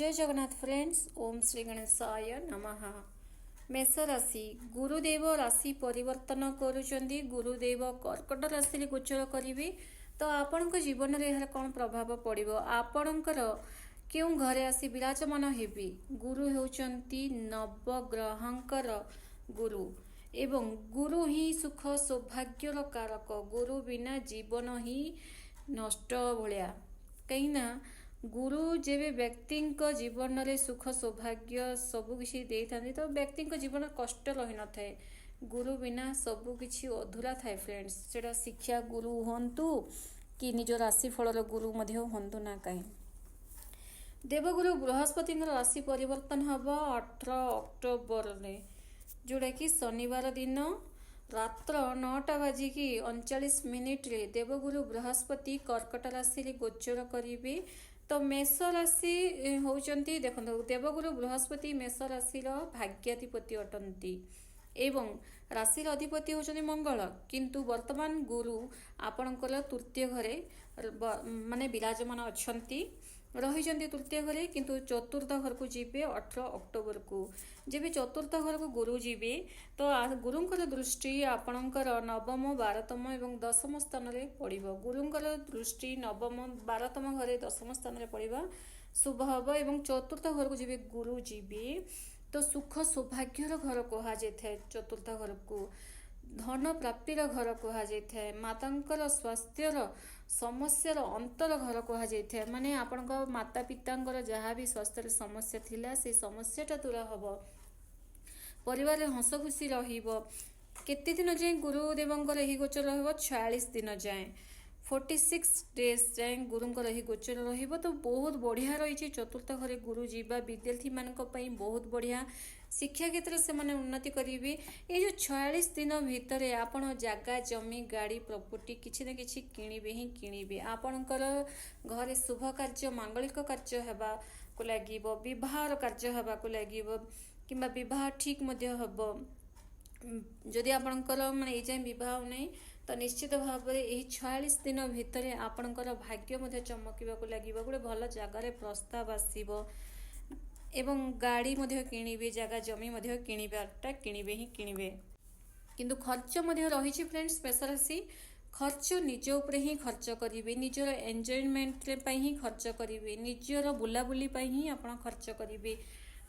जय जगन्नाथ फ्रेंड्स। ओम श्री गणेशाय नमः। मेष राशि गुरुदेव राशि परिवर्तन करुचंदी। गुरुदेव कर्कट राशि गोचर करिवे तो आपण जीवन में यार कौन प्रभाव पड़ो आपणकर क्यों घरे आसी विराजमान हेबी। गुरु होउचंती नवग्रहंकर गुरु एवं गुरु ही सुख सौभाग्यर कारक। गुरु बिना जीवन ही नष्ट भाया कहीं गुरु जेबे व्यक्ति जीवन में सुख सौभाग्य सबकि देता तो व्यक्ति जीवन कष्ट रही न थाए। गुरु बिना सबकि अधूरा थाए फ्रेंड्स। सेटा शिक्षा गुरु हंतु कि निज राशिफल गुरु हंतु ना कहीं। देवगुरु बृहस्पति राशि परिवर्तन हम 18 अक्टोबर में जोड़ा कि शनिवार दिन रात्र 9:39 देवगुरु बृहस्पति कर्कट राशि गोचर करेंगे। तो मेष राशि होउचंती देखो देवगुरु बृहस्पति मेष राशि भाग्याधिपति अटंती एवं राशि अधिपति होचंती मंगल। किंतु वर्तमान गुरु आपणकर तृतीय घरे माने विराजमान अछंती रही तृतीय घरे। किंतु चतुर्थ घर को जीवे 18 अक्टोबर को। जब चतुर्थ घर को गुरु जीवे तो गुरुंकर दृष्टि आपणकर नवम 12तम एवं 10म स्थान रे पड़िबो। गुरुंकर दृष्टि नवम 12तम घरे 10म स्थान रे पड़िबा शुभ हब। एवं चतुर्थ घर को जीवे गुरु जीवे तो सुख सौभाग्यर घर कहा जाए। चतुर्थ घर को धन प्राप्तिर घर कहा जाए। मातांकर स्वास्थ्यर समस्यार अंतर घर कहा जाए। माने आपण माता पिता जहाँ भी स्वास्थ्य समस्या थिला से समस्याटा दूर हम। परिवार हस खुशी केते दिन जाए गुरुदेवंकर यही गोचर रहिबो 46 दिन जाए 46 डेज जाए गुरुंकर यही गोचर रहिबो। तो बहुत बढ़िया रही। चतुर्थ घरे गुरु जीवा विद्यार्थी मानक पई बहुत बढ़िया। शिक्षा क्षेत्र से माने उन्नति करेंगे। ये जो 46 दिन भितर आपण जगह जमी गाड़ी प्रॉपर्टी किसी न किसी किणवे ही किणवे। आपणकर घरे शुभ कार्य मांगलिक कार्य हेबा को लागिबो। विवाह कार्य हेबा को लागिबो किंबा विवाह ठीक मध्य हबो। जदि आपणकर माने ए जाय विवाह नहीं तो निश्चित भाव में यही 46 दिन भितर आपणकर भाग्य मध्य चमकिबा को लागिबो। गोटे भल जगार प्रस्ताव आसीबो एवं गाड़ी मध्य किणवे जगह जमी मध्य किणवाटा किणवे ही किणवे। किंतु खर्च मध्य रही फ्रेंड्स। मेष राशि खर्च निज उपरे ही खर्च करेंगे। निजर एंजॉयमेंट ही खर्च करेंगे। निजर बुलाबुली ही आप खर्च करेंगे।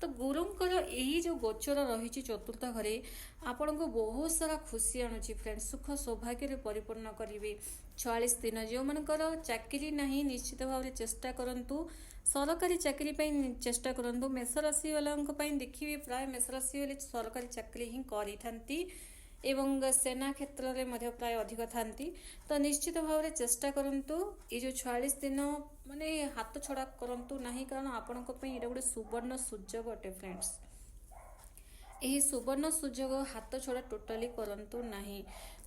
तो गुरुंकर यही जो गोचर रही चतुर्थ घरे आपण को बहुत सारा खुशी आणुची फ्रेंड्स। सुख सौभाग्य परिपूर्ण करेंगे। 46 दिन जो मनकर चाकरी नहीं निश्चित भाव में चेष्टा करूँ सरकारी चाकरी चेष्टा करूँ। मेष राशि वाला देखिए प्राय मेष राशि वाले सरकारी चाकरी ही करी एवं सेना क्षेत्र में प्राय अधिक था। तो निश्चित भाव में चेष्टा करूँ ये जो 46 दिन माने हाथ छड़ा करूँ ना कारण आपण गोटे सुवर्ण सुजोग अटे फ्रेंड्स। यही सुवर्ण सुजोग हाथ छड़ा टोटाली करूँ ना।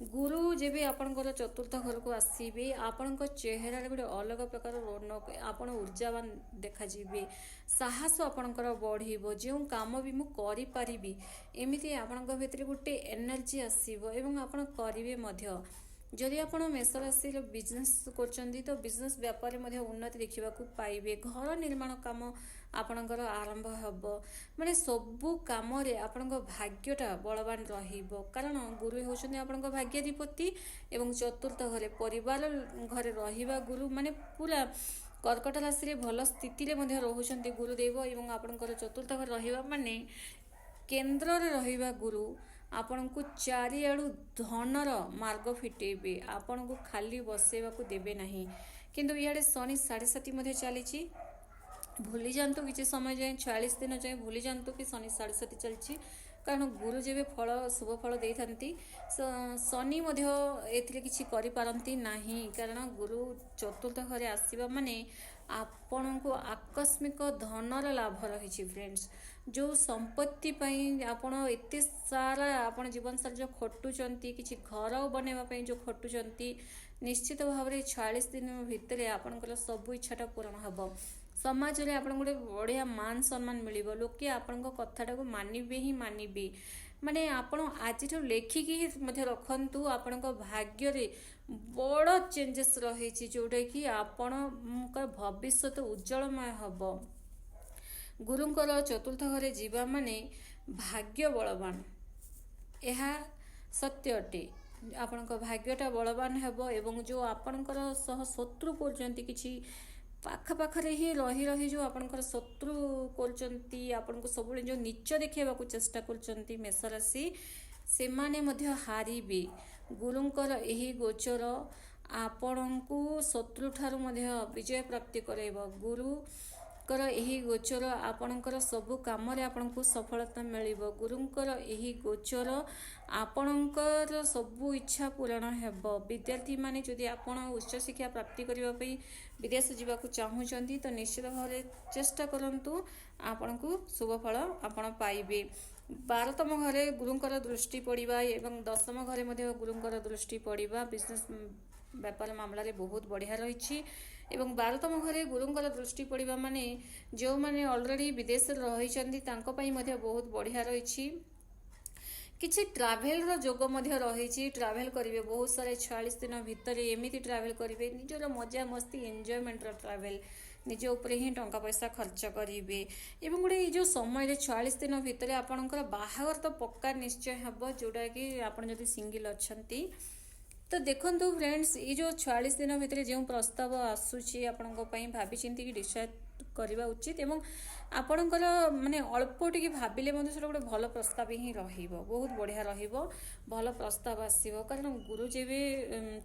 गुरु जब आपणकर चतुर्थ घर को आसबे आपण चेहरा गोटे अलग प्रकार रौनक आपण ऊर्जावान देखा साहस आपणकर बढ़ जो काम भी मुझे करी एमती आपण भीतर गोटे एनर्जी आसो एवं आपण करेंगे। जदि आप मेष राशि बिजनेस कर तो बिजनेस व्यापार में उन्नति देखा पाइबे। घर निर्माण काम आपणकर आरंभ हब माने सबु काम आपण भाग्यटा बलवान रहिबो। कारण गुरु होउछन्ती आपण भाग्याधिपति एवं चतुर्थ घरे परिवार घरे रहिबा गुरु माने पूरा कर्कट राशि भल स्थिति रोचंती गुरुदेव एवं आपणकर चतुर्थ घर रहिबा माने केन्द्र रे रहिबा गुरु आपण को चारिआडू धनर मार्ग फिटेबे। आपण को खाली बसेबा को देबे नहीं। किंतु इयाडे शनि 7.5 चली भूली जातु किसी समय जाए 46 दिन जाए भूली जातु कि शनि 7.5 चलती। कारण गुरु जब फल शुभ फल दे था शनि ए किसी करि नहीं। कारण गुरु चतुर्थ घरे आसवा माने आपण को आकस्मिक धनर लाभ रही फ्रेंड्स। जो संपत्ति आपण एत सारा आपण जीवन सारा जो खटुचंती किसी घर बनवाई जो खटुचंती निश्चित भाव में 46 दिन भितर आपणकर सब इच्छाटा पूरण हम। समाज रे आपण गोटे बढ़िया मान सम्मान मिलिबो। लोके आपण कथाटा को मानिबे ही मानिबे। माने आपण आज लेखिकी रखंतु आपण भाग्य रे बड़ चेंजेस रही जोटा कि आपण भविष्य उज्जवलमय हम। गुरुंकर चतुर्थ घरे जीवा माने भाग्य बलवान ଏହା ସତ୍ୟ ଅଟେ। ଆପଣଙ୍କ ଭାଗ୍ୟଟା ବଳବାନ ହେବ ଏବଂ ଯେଉଁ ଆପଣଙ୍କର ସହ ଶତ୍ରୁ କରୁଛନ୍ତି କିଛି ପାଖାପାଖରେ ହିଁ ରହି ରହି ଯେଉଁ ଆପଣଙ୍କର ଶତ୍ରୁ କରୁଛନ୍ତି ଆପଣଙ୍କୁ ସବୁବେଳେ ଯେଉଁ ନିଚ ଦେଖାଇବାକୁ ଚେଷ୍ଟା କରୁଛନ୍ତି ମେଷ ରାଶି ସେମାନେ ମଧ୍ୟ ହାରିବେ। ଗୁରୁଙ୍କର ଏହି ଗୋଚର ଆପଣଙ୍କୁ ଶତ୍ରୁଠାରୁ ମଧ୍ୟ ବିଜୟ ପ୍ରାପ୍ତି କରାଇବ। ଗୁରୁଙ୍କର ଏହି ଗୋଚର ଆପଣଙ୍କର ସବୁ କାମରେ ଆପଣଙ୍କୁ ସଫଳତା ମିଳିବ। ଗୁରୁଙ୍କର ଏହି ଗୋଚର ଆପଣଙ୍କର ସବୁ ଇଚ୍ଛା ପୂରଣ ହେବ। ବିଦ୍ୟାର୍ଥୀମାନେ ଯଦି ଆପଣ ଉଚ୍ଚଶିକ୍ଷା ପ୍ରାପ୍ତି କରିବା ପାଇଁ ବିଦେଶ ଯିବାକୁ ଚାହୁଁଛନ୍ତି ତ ନିଶ୍ଚିତ ଭାବରେ ଚେଷ୍ଟା କରନ୍ତୁ, ଆପଣଙ୍କୁ ଶୁଭ ଫଳ ଆପଣ ପାଇବେ। 12ତମ ଘରେ ଗୁରୁଙ୍କର ଦୃଷ୍ଟି ପଡ଼ିବା ଏବଂ 10ମ ଘରେ ମଧ୍ୟ ଗୁରୁଙ୍କର ଦୃଷ୍ଟି ପଡ଼ିବା ବିଜନେସ୍ ବେପାର ମାମଲାରେ ବହୁତ ବଢ଼ିଆ ରହିଛି। ଏବଂ 12ତମ ଘରେ ଗୁରୁଙ୍କର ଦୃଷ୍ଟି ପଡ଼ିବା ମାନେ ଯେଉଁମାନେ ଅଲରେଡ଼ି ବିଦେଶରେ ରହିଛନ୍ତି ତାଙ୍କ ପାଇଁ ମଧ୍ୟ ବହୁତ ବଢ଼ିଆ ରହିଛି। କିଛି ଟ୍ରାଭେଲର ଯୋଗ ମଧ୍ୟ ରହିଛି। ଟ୍ରାଭେଲ କରିବେ ବହୁତ ସାରା 46 ଦିନ ଭିତରେ ଏମିତି ଟ୍ରାଭେଲ କରିବେ ନିଜର ମଜା ମସ୍ତି ଏନ୍ଜୟମେଣ୍ଟର ଟ୍ରାଭେଲ ନିଜ ଉପରେ ହିଁ ଟଙ୍କା ପଇସା ଖର୍ଚ୍ଚ କରିବେ। ଏବଂ ଗୋଟେ ଏଇ ଯେଉଁ ସମୟରେ 46 ଦିନ ଭିତରେ ଆପଣଙ୍କର ବାହାଘର ତ ପକ୍କା ନିଶ୍ଚୟ ହେବ, ଯେଉଁଟାକି ଆପଣ ଯଦି ସିଙ୍ଗିଲ୍ ଅଛନ୍ତି ତ ଦେଖନ୍ତୁ ଫ୍ରେଣ୍ଡସ୍, ଏଇ ଯେଉଁ 46 ଦିନ ଭିତରେ ଯେଉଁ ପ୍ରସ୍ତାବ ଆସୁଛି ଆପଣଙ୍କ ପାଇଁ ଭାବି ଚିନ୍ତିକି ଡିସାଇଡ୍ କରିବା ଉଚିତ ଏବଂ ଆପଣଙ୍କର ମାନେ ଅଳ୍ପ ଟିକେ ଭାବିଲେ ମଧ୍ୟ ସେଟା ଗୋଟେ ଭଲ ପ୍ରସ୍ତାବ ହିଁ ରହିବ, ବହୁତ ବଢ଼ିଆ ରହିବ, ଭଲ ପ୍ରସ୍ତାବ ଆସିବ। କାରଣ ଗୁରୁ ଯେବେ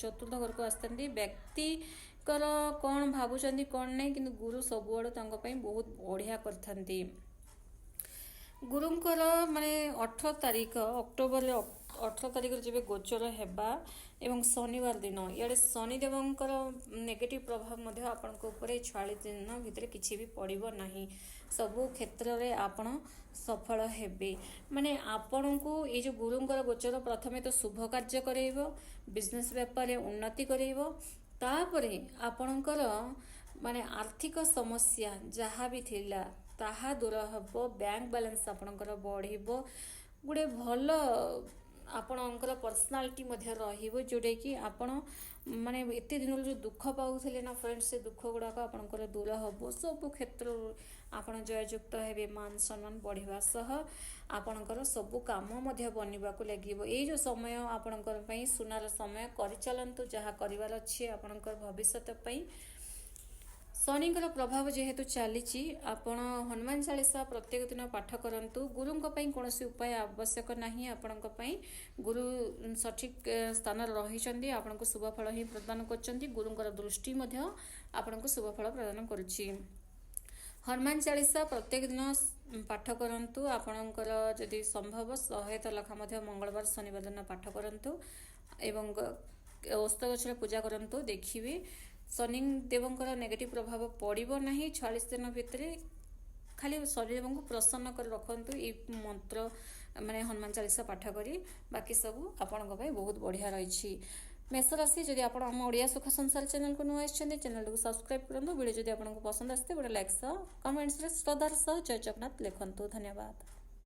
ଚତୁର୍ଥ ଘରକୁ ଆସିଥାନ୍ତି ବ୍ୟକ୍ତିଙ୍କର କ'ଣ ଭାବୁଛନ୍ତି କ'ଣ ନାହିଁ, କିନ୍ତୁ ଗୁରୁ ସବୁଆଡ଼ୁ ତାଙ୍କ ପାଇଁ ବହୁତ ବଢ଼ିଆ କରିଥାନ୍ତି। ଗୁରୁଙ୍କର ମାନେ 18 ତାରିଖ ଅକ୍ଟୋବରରେ 18 ତାରିଖରେ ଯେବେ ଗୋଚର ହେବା ଏବଂ ଶନିବାର ଦିନ ଇଆଡ଼େ ଶନିଦେବଙ୍କର ନେଗେଟିଭ୍ ପ୍ରଭାବ ମଧ୍ୟ ଆପଣଙ୍କ ଉପରେ 46 ଦିନ ଭିତରେ କିଛି ବି ପଡ଼ିବ ନାହିଁ। ସବୁ କ୍ଷେତ୍ରରେ ଆପଣ ସଫଳ ହେବେ। ମାନେ ଆପଣଙ୍କୁ ଏଇ ଯେଉଁ ଗୁରୁଙ୍କର ଗୋଚର ପ୍ରଥମେ ତ ଶୁଭ କାର୍ଯ୍ୟ କରାଇବ, ବିଜନେସ୍ ବେପାରରେ ଉନ୍ନତି କରାଇବ, ତାପରେ ଆପଣଙ୍କର ମାନେ ଆର୍ଥିକ ସମସ୍ୟା ଯାହା ବି ଥିଲା ତାହା ଦୂର ହେବ, ବ୍ୟାଙ୍କ ବାଲାନ୍ସ ଆପଣଙ୍କର ବଢ଼ିବ, ଗୋଟେ ଭଲ ଆପଣଙ୍କର ପର୍ସନାଲିଟି ମଧ୍ୟ ରହିବ, ଯେଉଁଟାକି ଆପଣ ମାନେ ଏତେ ଦିନରୁ ଯେଉଁ ଦୁଃଖ ପାଉଥିଲେ ନା ଫ୍ରେଣ୍ଡସ୍, ସେ ଦୁଃଖ ଗୁଡ଼ାକ ଆପଣଙ୍କର ଦୂର ହେବ। ସବୁ କ୍ଷେତ୍ରରୁ ଆପଣ ଜୟଯୁକ୍ତ ହେବେ, ମାନ ସମ୍ମାନ ବଢ଼ିବା ସହ ଆପଣଙ୍କର ସବୁ କାମ ମଧ୍ୟ ବନିବାକୁ ଲାଗିବ। ଏଇ ଯେଉଁ ସମୟ ଆପଣଙ୍କର ପାଇଁ ସୁନାର ସମୟ, କରିଚାଲନ୍ତୁ ଯାହା କରିବାର ଅଛି ଆପଣଙ୍କର ଭବିଷ୍ୟତ ପାଇଁ। ଶନିଙ୍କର ପ୍ରଭାବ ଯେହେତୁ ଚାଲିଛି ଆପଣ ହନୁମାନ ଚାଳିଶା ପ୍ରତ୍ୟେକ ଦିନ ପାଠ କରନ୍ତୁ। ଗୁରୁଙ୍କ ପାଇଁ କୌଣସି ଉପାୟ ଆବଶ୍ୟକ ନାହିଁ। ଆପଣଙ୍କ ପାଇଁ ଗୁରୁ ସଠିକ୍ ସ୍ଥାନରେ ରହିଛନ୍ତି, ଆପଣଙ୍କୁ ଶୁଭ ଫଳ ହିଁ ପ୍ରଦାନ କରୁଛନ୍ତି। ଗୁରୁଙ୍କର ଦୃଷ୍ଟି ମଧ୍ୟ ଆପଣଙ୍କୁ ଶୁଭ ଫଳ ପ୍ରଦାନ କରୁଛି। ହନୁମାନ ଚାଳିଶା ପ୍ରତ୍ୟେକ ଦିନ ପାଠ କରନ୍ତୁ। ଆପଣଙ୍କର ଯଦି ସମ୍ଭବ 100 ଲେଖା ମଧ୍ୟ ମଙ୍ଗଳବାର ଶନିବାର ଦିନ ପାଠ କରନ୍ତୁ ଏବଂ ଓସ୍ତ ଗଛରେ ପୂଜା କରନ୍ତୁ। ଦେଖିବେ ଶନି ଦେବଙ୍କର ନେଗେଟିଭ୍ ପ୍ରଭାବ ପଡ଼ିବ ନାହିଁ 46 ଦିନ ଭିତରେ। ଖାଲି ଶନିଦେବଙ୍କୁ ପ୍ରସନ୍ନ କରି ରଖନ୍ତୁ ଏଇ ମନ୍ତ୍ର ମାନେ ହନୁମାନ ଚାଳିଶା ପାଠ କରି, ବାକି ସବୁ ଆପଣଙ୍କ ପାଇଁ ବହୁତ ବଢ଼ିଆ ରହିଛି। मेष राशि जदि आप आम ओडिया सुख संसार चैनल को नुआ आइछन्ते चैनल को सब्सक्राइब करंतु। वीडियो जदि आपको पसंद आसते गोटे लाइक सह कमेंट्स रे श्रद्धार सह जय जगन्नाथ लिखंतु। धन्यवाद।